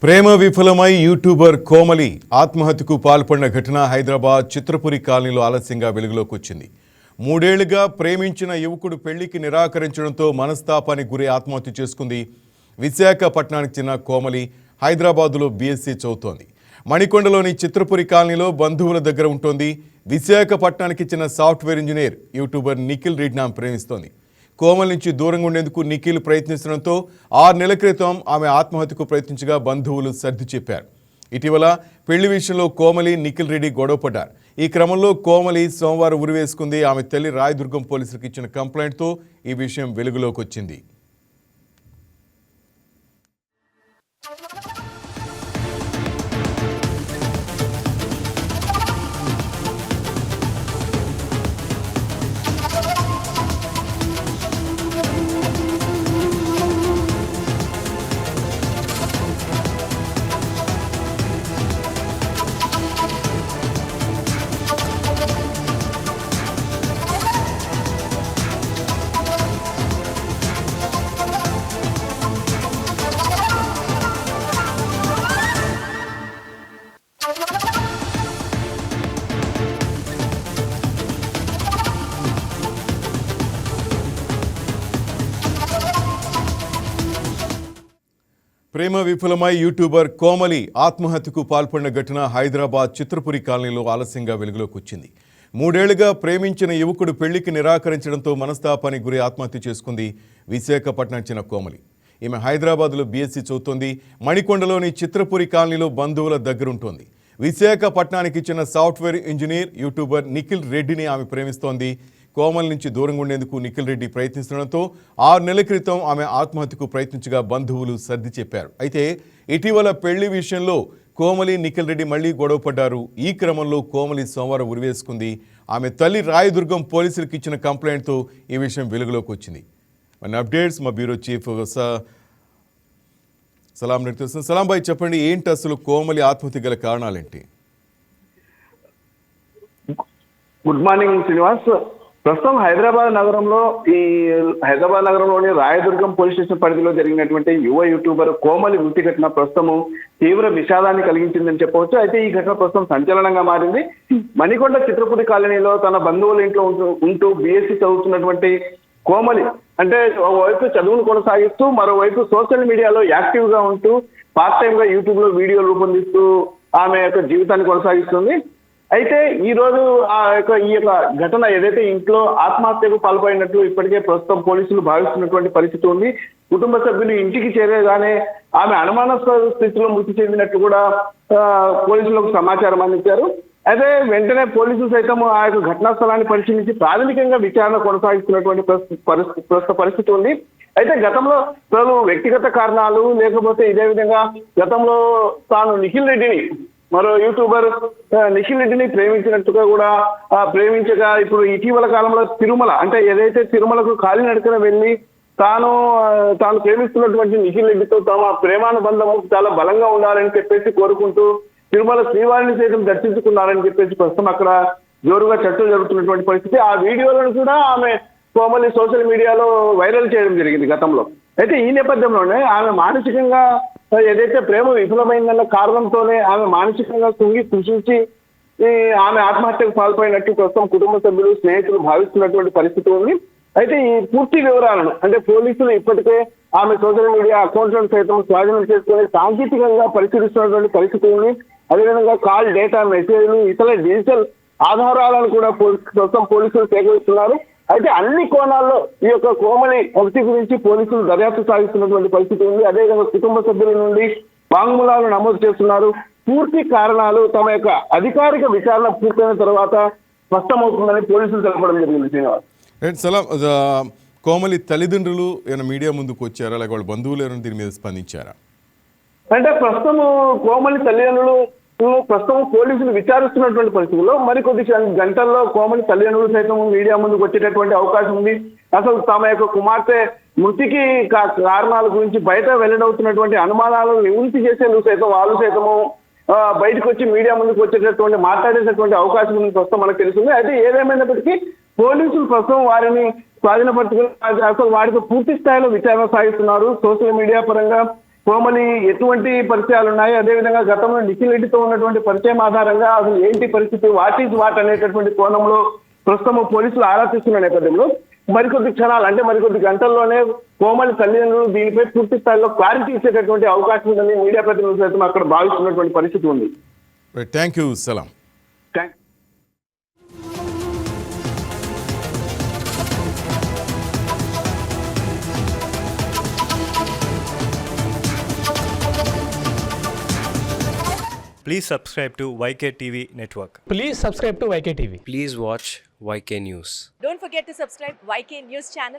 ప్రేమ విఫలమై YouTuber Komali ఆత్మహత్యకు పాల్పడిన ఘటన హైదరాబాద్ చిత్రపురి కాలనీలో ఆలస్యంగా వెలుగులోకి వచ్చింది. 3 ఏళ్లుగా ప్రేమించిన యువకుడు పెళ్లికి నిరాకరించడంతో మనస్తాపానికి గురి ఆత్మహత్య చేసుకుంది. విశాఖపట్నానికి చెందిన కోమలి హైదరాబాద్లో బీఎస్సీ చదువుతోంది. మణికొండలోని చిత్రపురి కాలనీలో బంధువుల దగ్గర ఉంటోంది. విశాఖపట్నానికి చెందిన సాఫ్ట్వేర్ ఇంజనీర్ యూట్యూబర్ నిఖిల్ రెడ్డిని ఆమె ప్రేమిస్తోంది. కోమల్ నుంచి దూరంగా ఉండేందుకు నిఖిల్ ప్రయత్నిస్తుండటంతో 6 నెలల క్రితం ఆమె ఆత్మహత్యకు ప్రయత్నించగా బంధువులు సర్ది చెప్పారు. ఇటీవల పెళ్లి విషయంలో కోమలి నిఖిల్ రెడ్డి గొడవపడ్డారు. ఈ క్రమంలో కోమలి సోమవారం ఉరివేసుకుంది. ఆమె తల్లి రాయదుర్గం పోలీసులకు ఇచ్చిన కంప్లైంట్తో ఈ విషయం వెలుగులోకి వచ్చింది. ప్రేమ విఫలమై యూట్యూబర్ కోమలి ఆత్మహత్యకు పాల్పడిన ఘటన హైదరాబాద్ చిత్రపురి కాలనీలో ఆలస్యంగా వెలుగులోకి వచ్చింది. 3 ఏళ్లుగా ప్రేమించిన యువకుడు పెళ్లికి నిరాకరించడంతో మనస్తాపానికి గురి ఆత్మహత్య చేసుకుంది. విశాఖపట్నానికి చెందిన కోమలి ఈమె హైదరాబాద్లో బీఎస్సీ చదువుతోంది. మణికొండలోని చిత్రపురి కాలనీలో బంధువుల దగ్గరుంటోంది. విశాఖపట్నానికి చెందిన సాఫ్ట్వేర్ ఇంజనీర్ యూట్యూబర్ నిఖిల్ రెడ్డిని ఆమె ప్రేమిస్తోంది. కోమల్ నుంచి దూరంగా ఉండేందుకు నిఖిల్ రెడ్డి ప్రయత్నిస్తుండటంతో 6 నెలల క్రితం ఆమె ఆత్మహత్యకు ప్రయత్నించగా బంధువులు సర్ది చెప్పారు. అయితే ఇటీవల పెళ్లి విషయంలో కోమలి నిఖిల్ రెడ్డి మళ్లీ గొడవపడ్డారు. ఈ క్రమంలో కోమలి సోమవారం ఉరివేసుకుంది. ఆమె తల్లి రాయదుర్గం పోలీసులకు ఇచ్చిన కంప్లైంట్తో ఈ విషయం వెలుగులోకి వచ్చింది. మన అప్డేట్స్ మా బ్యూరో చీఫ్ సలాం నడుస్తుంది. సలాం భాయ్, చెప్పండి, ఏంటి అసలు కోమలి ఆత్మహత్య గల కారణాలేంటి? Good morning Srinivas. ప్రస్తుతం హైదరాబాద్ నగరంలోని రాయదుర్గం పోలీస్ స్టేషన్ పరిధిలో జరిగినటువంటి యువ యూట్యూబర్ కోమలి మృతి ఘటన ప్రస్తుతం తీవ్ర విషాదాన్ని కలిగించిందని చెప్పవచ్చు. అయితే ఈ ఘటన ప్రస్తుతం సంచలనంగా మారింది. మణికొండ చిత్రపురి కాలనీలో తన బంధువుల ఇంట్లో ఉంటూ బీఎస్సీ చదువుతున్నటువంటి కోమలి అంటే ఒకవైపు చదువును కొనసాగిస్తూ మరోవైపు సోషల్ మీడియాలో యాక్టివ్ గా ఉంటూ పార్ట్ టైమ్ గా యూట్యూబ్ లో వీడియోలు రూపొందిస్తూ ఆమె యొక్క జీవితాన్ని కొనసాగిస్తుంది. అయితే ఈ రోజు ఈ యొక్క ఘటన ఏదైతే ఇంట్లో ఆత్మహత్యకు పాల్పడినట్లు ఇప్పటికే ప్రస్తుతం పోలీసులు భావిస్తున్నటువంటి పరిస్థితి ఉంది. కుటుంబ సభ్యులు ఇంటికి చేరగానే ఆమె అనుమానాస్పద స్థితిలో మృతి చెందినట్లు కూడా పోలీసులకు సమాచారం అందించారు. అయితే వెంటనే పోలీసులు సైతం ఆ యొక్క ఘటనా స్థలాన్ని పరిశీలించి ప్రాథమికంగా విచారణ కొనసాగిస్తున్నటువంటి ప్రస్తుత పరిస్థితి ఉంది. అయితే గతంలో తను వ్యక్తిగత కారణాలు లేకపోతే ఇదే విధంగా గతంలో తాను నిఖిల్ రెడ్డిని మరో యూట్యూబర్ నిఖిల్ రెడ్డిని ప్రేమించినట్టుగా కూడా ప్రేమించగా ఇప్పుడు ఇటీవల కాలంలో తిరుమల అంటే ఏదైతే తిరుమలకు కాలినడకన వెళ్ళి తాను ప్రేమిస్తున్నటువంటి నిఖిల్ రెడ్డితో తమ ప్రేమానుబంధము చాలా బలంగా ఉండాలని చెప్పేసి కోరుకుంటూ తిరుమల శ్రీవారిని సైతం దర్శించుకున్నారని చెప్పేసి ప్రస్తుతం అక్కడ జోరుగా చర్చలు జరుగుతున్నటువంటి పరిస్థితి. ఆ వీడియోలను కూడా ఆమె కోమలి సోషల్ మీడియాలో వైరల్ చేయడం జరిగింది గతంలో. అయితే ఈ నేపథ్యంలోనే ఆమె మానసికంగా ఏదైతే ప్రేమ విఫలమైందన్న కారణంతోనే ఆమె మానసికంగా కుంగి కృషించి ఆమె ఆత్మహత్యకు పాల్పడినట్టు ప్రస్తుతం కుటుంబ సభ్యులు స్నేహితులు భావిస్తున్నటువంటి పరిస్థితి ఉంది. అయితే ఈ పూర్తి వివరాలను అంటే పోలీసులు ఇప్పటికే ఆమె సోషల్ మీడియా అకౌంట్లను సైతం స్వాధీనం చేసుకుని సాంకేతికంగా పరిశీలిస్తున్నటువంటి పరిస్థితి ఉంది. అదేవిధంగా కాల్ డేటా మెసేజ్లు ఇతర డిజిటల్ ఆధారాలను కూడా ప్రస్తుతం పోలీసులు సేకరిస్తున్నారు. అయితే అన్ని కోణాల్లో ఈ యొక్క కోమలి మృతి గురించి పోలీసులు దర్యాప్తు సాగిస్తున్నటువంటి పరిస్థితి ఉంది. అదేవిధంగా కుటుంబ సభ్యుల నుండి వాంగ్మూలాలు నమోదు చేస్తున్నారు. పూర్తి కారణాలు తమ యొక్క అధికారిక విచారణ పూర్తయిన తర్వాత స్పష్టమవుతుందని పోలీసులు తెలపడం జరిగింది. శ్రీనివాస్, కోమలి తల్లిదండ్రులు ఏమైనా మీడియా ముందుకు వచ్చారా, లేక వాళ్ళ బంధువులు ఏమైనా దీని మీద స్పందించారా? అంటే ప్రస్తుతం కోమలి తల్లిదండ్రులు ప్రస్తుతం పోలీసులు విచారిస్తున్నటువంటి పరిస్థితుల్లో మరికొద్ది గంటల్లో కోమలి తల్లిదండ్రులు సైతం మీడియా ముందుకు వచ్చేటటువంటి అవకాశం ఉంది. అసలు తమ యొక్క కుమార్తె మృతికి కారణాల గురించి బయట వెల్లడవుతున్నటువంటి అనుమానాలను నివృత్తి చేసేందుకు సైతం వాళ్ళు సైతము బయటకు వచ్చి మీడియా ముందుకు వచ్చేటటువంటి మాట్లాడేటటువంటి అవకాశం ఉంది ప్రస్తుతం మనకు తెలుస్తుంది. అయితే ఏదేమైనప్పటికీ పోలీసులు ప్రస్తుతం వారిని స్వాధీనపరుచుకుని అసలు వారితో పూర్తి స్థాయిలో విచారణ సాగిస్తున్నారు. సోషల్ మీడియా పరంగా కోమలి ఎటువంటి పరిచయాలు ఉన్నాయి, అదేవిధంగా గతంలో నిఖిల్ రెడ్డితో ఉన్నటువంటి పరిచయం ఆధారంగా అసలు ఏంటి పరిస్థితి, వాట్ ఈజ్ వాట్ అనేటటువంటి కోణంలో ప్రస్తుతం పోలీసులు ఆరా తీస్తున్న నేపథ్యంలో మరికొద్ది క్షణాలు అంటే మరికొద్ది గంటల్లోనే కోమలి తల్లిదండ్రులు దీనిపై పూర్తి స్థాయిలో క్లారిటీ ఇచ్చేటటువంటి అవకాశం ఉందని మీడియా ప్రతినిధులు సైతం అక్కడ భావిస్తున్నటువంటి పరిస్థితి ఉంది. థ్యాంక్ యూ సలాం. Thank Please subscribe to YK TV Network. Please subscribe to YK TV. Please watch YK News. Don't forget to subscribe YK News channel